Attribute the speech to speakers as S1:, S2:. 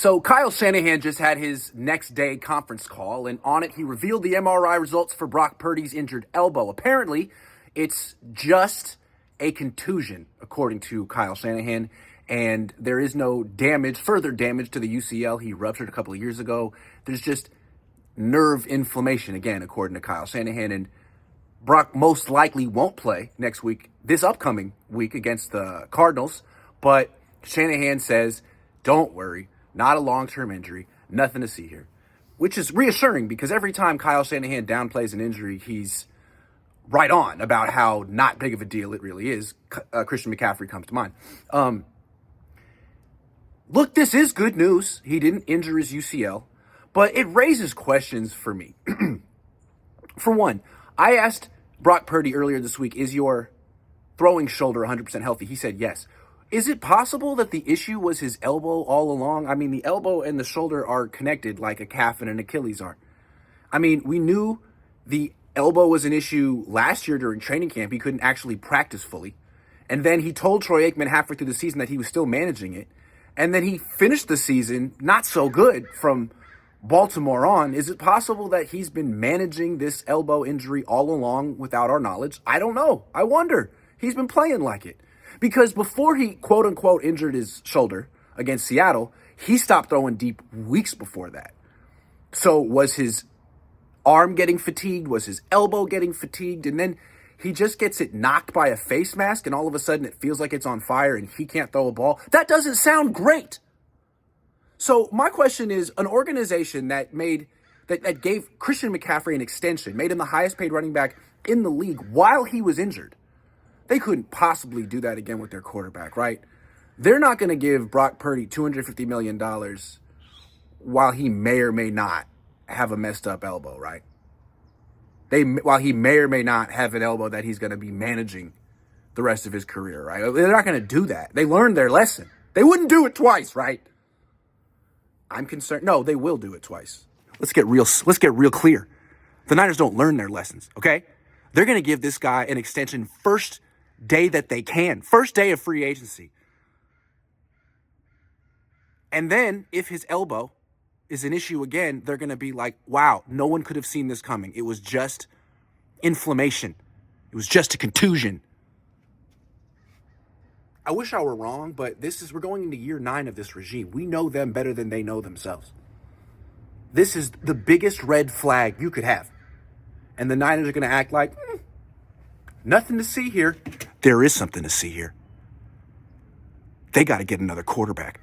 S1: So Kyle Shanahan just had his next day conference call, and on it he revealed the MRI results for Brock Purdy's injured elbow. Apparently, it's just a contusion, according to Kyle Shanahan, and there is no further damage to the UCL he ruptured a couple of years ago. There's just nerve inflammation, again, according to Kyle Shanahan, and Brock most likely won't play this upcoming week against the Cardinals, but Shanahan says, don't worry, not a long-term injury, nothing to see here, which is reassuring because every time Kyle Shanahan downplays an injury, he's right on about how not big of a deal it really is. Christian McCaffrey comes to mind. Look, this is good news. He didn't injure his UCL, but it raises questions for me. For one, I asked Brock Purdy earlier this week, is your throwing shoulder 100% healthy? He said yes. Is it possible that the issue was his elbow all along? I mean, the elbow and the shoulder are connected like a calf and an Achilles are. I mean, we knew the elbow was an issue last year during training camp. He couldn't actually practice fully. And then he told Troy Aikman halfway through the season that he was still managing it. And then he finished the season not so good from Baltimore on. Is it possible that he's been managing this elbow injury all along without our knowledge? I don't know. I wonder. He's been playing like it. Because before he, quote-unquote, injured his shoulder against Seattle, he stopped throwing deep weeks before that. So was his arm getting fatigued? Was his elbow getting fatigued? And then he just gets it knocked by a face mask, and all of a sudden it feels like it's on fire and he can't throw a ball. That doesn't sound great. So my question is, an organization that gave Christian McCaffrey an extension, made him the highest paid running back in the league while he was injured, they couldn't possibly do that again with their quarterback, right? They're not going to give Brock Purdy $250 million while he may or may not have a messed up elbow, right? While he may or may not have an elbow that he's going to be managing the rest of his career, right? They're not going to do that. They learned their lesson. They wouldn't do it twice, right? I'm concerned. No, they will do it twice. Let's get real clear. The Niners don't learn their lessons, okay? They're going to give this guy an extension first day that they can. First day of free agency. And then if his elbow is an issue again, they're going to be like, wow, no one could have seen this coming. It was just inflammation. It was just a contusion. I wish I were wrong, but we're going into year 9 of this regime. We know them better than they know themselves. This is the biggest red flag you could have. And the Niners are going to act like, nothing to see here. There is something to see here. They got to get another quarterback.